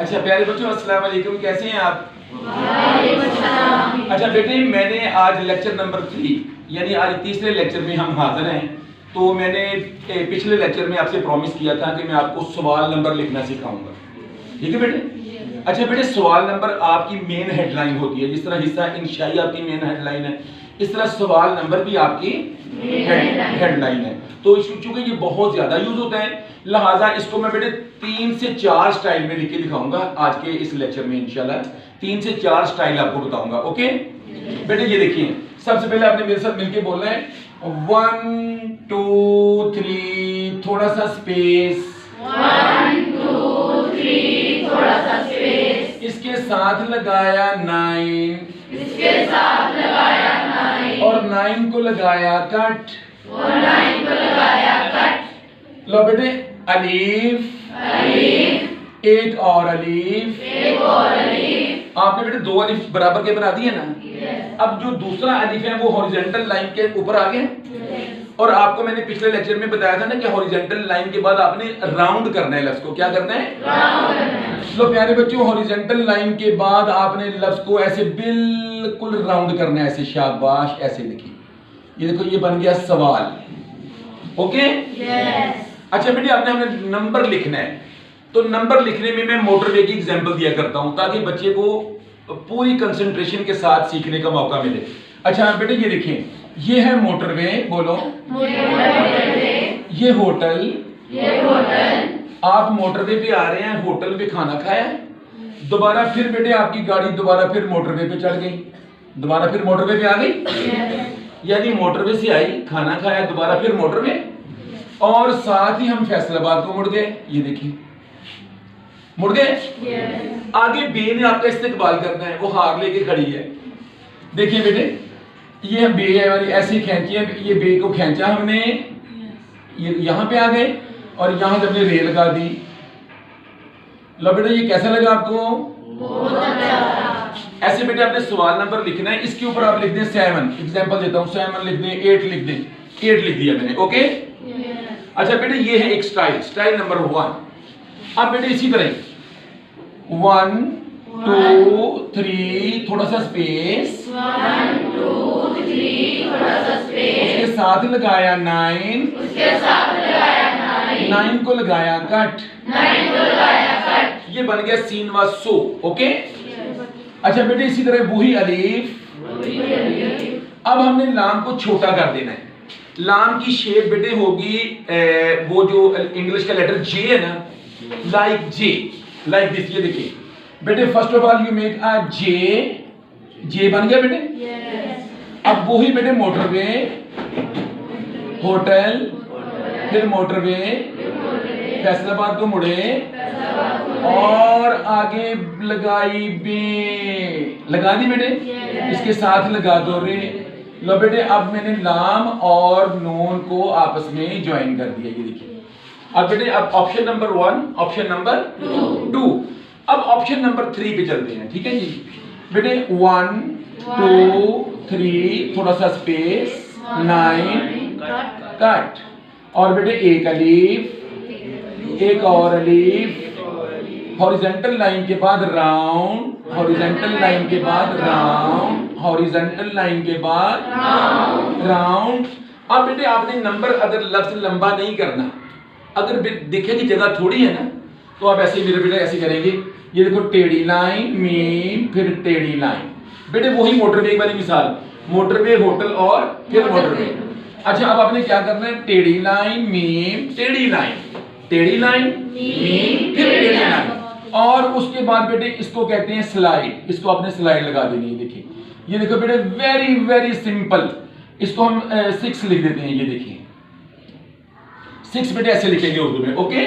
अच्छा प्यारे बच्चों, अस्सलाम वालेकुम, कैसे हैं आप? वालेकुम अस्सलाम। अच्छा बेटे, मैंने आज लेक्चर नंबर 3 यानी आज तीसरे लेक्चर में हम हाजिर हैं। तो मैंने पिछले लेक्चर में आपसे प्रॉमिस किया था कि मैं आपको सवाल नंबर लिखना सिखाऊंगा, ठीक है बेटे? अच्छा बेटे, सवाल नंबर आपकी मेन हेडलाइन होती है। जिस तरह हिस्सा इंशाई आपकी मेन हेडलाइन है, इस तरह सवाल नंबर भी आपकी हेडलाइन है। तो चूंकि ये बहुत ज्यादा यूज होता है, लिहाजा इसको मैं बेटे 3 से 4 स्टाइल में लिख के दिखाऊंगा आज के इस लेक्चर में। इंशाल्लाह 3 से 4 स्टाइल आपको बताऊंगा। ओके बेटे, ये देखिए, सबसे पहले आपने मेरे साथ मिलके बोलना है 1 2 3 थोड़ा सा स्पेस, 1 2 3 थोड़ा सा स्पेस, इसके साथ लगाया 9, इसके साथ लगाया 9 और 9 को लगाया कट, और 9 को लगाया कट। लो बेटे, अलीफ, अलीफ, एक और अलीफ, एक और अलीफ। आपने बेटे 2 अलीफ बराबर के बना दिए ना। अब जो दूसरा अलीफ है वो हॉरिजॉन्टल लाइन के ऊपर आ गया। और आपको मैंने पिछले लेक्चर में बताया था ना कि हॉरिजॉन्टल लाइन के बाद आपने राउंड करना है लफ्ज को। क्या करना है? राउंड। लो प्यारे बच्चों, हॉरिजॉन्टल लाइन के बाद आपने लफ्ज को ऐसे बिल्कुल राउंड करना है, ऐसे शाबाश, ऐसे लिखिए। ये देखो, ये बन गया सवाल। Okay yes. अच्छा बेटे, आपने हमें नंबर लिखना है। तो नंबर लिखने में मैं मोटरवे की एग्जांपल दिया करता हूं ताकि बच्चे को पूरी कंसंट्रेशन के साथ सीखने का मौका मिले। अच्छा बेटे, ये देखिए, ये है मोटरवे, बोलो मोटरवे, ये होटल, ये होटल। आप मोटरवे पे आ रहे हैं, होटल पे खाना खाया, दोबारा फिर बेटे आपकी गाड़ी दोबारा फिर मोटरवे पे चढ़ गई, दोबारा फिर मोटरवे पे आ गई। यानी मोटरवे से आई, खाना खाया, दोबारा फिर मोटरवे, और साथ ही हम फैसलाबाद को मुड़ गए। ये देखिए, मुड़ गए। आगे बे ने आपका इस्तेकबाल करना है, वो हार लेके खड़ी है। देखिए बेटे, ये बे है वाली, ऐसे खींची है, ये बे को खींचा हमने, ये यहां पे आ गए, और यहां से हमने रेल लगा दी। लो बेटा, ये कैसा लगा आपको? बहुत अच्छा। ऐसे बेटे आपने सवाल नंबर लिखना है, इसके ऊपर आप लिख दें 7। एग्जांपल देता हूं, 7 लिख दें, 8 लिख दें। 8 लिख दिया मैंने। ओके अच्छा बेटे, ये है एक स्टाइल नंबर 1। अब बेटे इसी तरह 1 2 3 थोड़ा सा स्पेस, 1 2 3 थोड़ा सा स्पेस, उसके साथ लगाया 9, उसके साथ लगाया 9 को लगाया कट, 9 को लगाया कट। ये बन गया सीन व सो। ओके अच्छा बेटे, इसी तरह वही अलीफ। अब हमने लाम को छोटा कर देना है। लाम की शेप बेटे होगी वो जो इंग्लिश का लेटर जे है ना, लाइक जे, लाइक दिस। ये देखिए बेटे, first of all you make a J, J बन गया बेटे। अब वही बेटे मोटरवे, होटल, फिर मोटरवे, फैसलाबाद को मुड़े, और आगे लगाई बे, लगा दी बेटे, इसके साथ लगा दो रे। लो बेटे, अब मैंने लाम और नून को आपस में ज्वाइन कर दिया। ये देखिए, अब बेटे, अब ऑप्शन नंबर 1, ऑप्शन नंबर 2। अब ऑप्शन नंबर 3 पे चलते हैं, ठीक है जी बेटे। 1 2 3 थोड़ा सा स्पेस, 9 कट, और बेटे एक अलीफ, एक और अलीफ, हॉरिजॉन्टल लाइन के बाद राउंड, हॉरिजॉन्टल लाइन के बाद राउंड, हॉरिजॉन्टल लाइन के बाद राउंड। अब बेटे आपने नंबर, अगर लफ्ज लंबा नहीं करना, अगर देखे कि जगह थोड़ी है ना, तो आप ऐसे मेरे बेटे ऐसे करेंगे। ये देखो, टेढ़ी लाइन, मीम, फिर टेढ़ी लाइन। बेटे वही मोटरवे वाली मिसाल, मोटरवे, होटल और फिर मोटरवे। अच्छा, अब आपने क्या करना है? टेढ़ी लाइन, मीम, टेढ़ी लाइन, टेढ़ी लाइन, मीम, फिर टेढ़ी लाइन, और उसके बाद बेटे इसको कहते हैं स्लाइड। इसको आपने स्लाइड लगा देनी है। देखिए, ये देखो बेटे, वेरी वेरी सिंपल। इसको हम 6 लिख देते हैं। ये देखिए 6 बेटे ऐसे लिखेंगे उर्दू में। ओके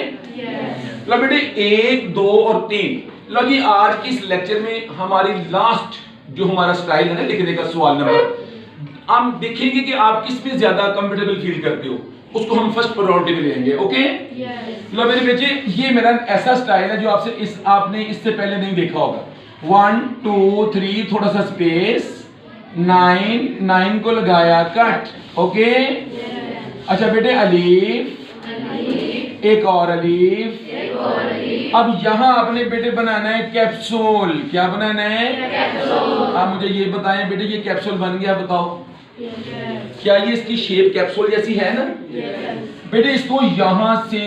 लो बेटे, 1 2 और 3। लो जी, आज की इस लेक्चर में हमारी लास्ट जो हमारा स्टाइल है ना लिखने का, सवाल नंबर, हम देखेंगे कि आप किस में ज्यादा कंफर्टेबल फील करते हो, उसको हम फर्स्ट प्रायोरिटी में लेंगे। ओके लो मेरे बच्चे, ये मेरा ऐसा स्टाइल है जो आपने इससे पहले नहीं देखा होगा। 1 2 3 थोड़ा सा स्पेस, 9 को लगाया कट। ओके अच्छा बेटे, अलीफ, एक और अलीफ, अब यहाँ आपने बेटे बनाना है कैप्सूल। क्या बनाना है? कैप्सूल। आप मुझे ये बताएं बेटे, ये कैप्सूल बन गया, बताओ क्या ये इसकी शेप कैप्सूल जैसी है ना? बेटे इसको यहाँ से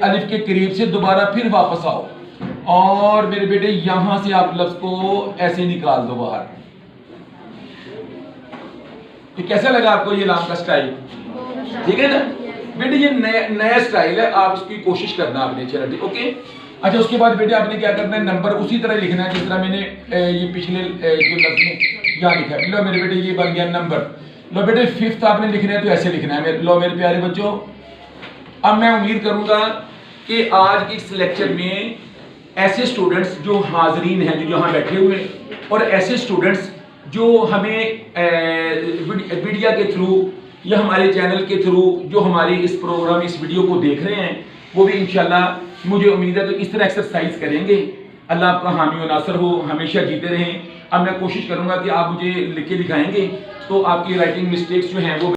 अलिफ के करीब से दोबारा फिर वापस आओ और मेरे बेटे यहाँ से आप लफ्ज को ऐसे निकाल दो बाहर। तो कैसा लगा आपको ये लाम का स्टाइल? ठीक है ना बेटे, ये नया स्टाइल है, आप इसकी कोशिश करना आपने। चलो ठीक, ओके। अच्छा, उसके बाद बेटे आपने क्या करना है, नंबर उसी तरह लिखना है जिस तरह मैंने ये पिछले जो लफ्ज में यहाँ लिखा है। लो मेरे बेटे ये बन गया नंबर। लो बेटे फिफ्थ आपने लिखना है तो ऐसे लिखना है। लो मेरे प्यारे बच्चों, अब मैं उम्मीद करूंगा कि आज के इस लेक्चर में ऐसे स्टूडेंट्स जो हाजरीन हैं, जो यहाँ बैठे हुए, और ऐसे स्टूडेंट्स जो हमें मीडिया के थ्रू या हमारे चैनल के थ्रू जो हमारे इस प्रोग्राम, इस वीडियो को देख रहे हैं, वो भी इंशाल्लाह मुझे उम्मीद है तो इस तरह एक्सरसाइज करेंगे। अल्लाह आपका हामी और नासर हो, हमेशा जीते रहें। अब मैं कोशिश करूंगा कि आप मुझे लिख के दिखाएंगे तो आपकी राइटिंग मिस्टेक्स जो हैं वो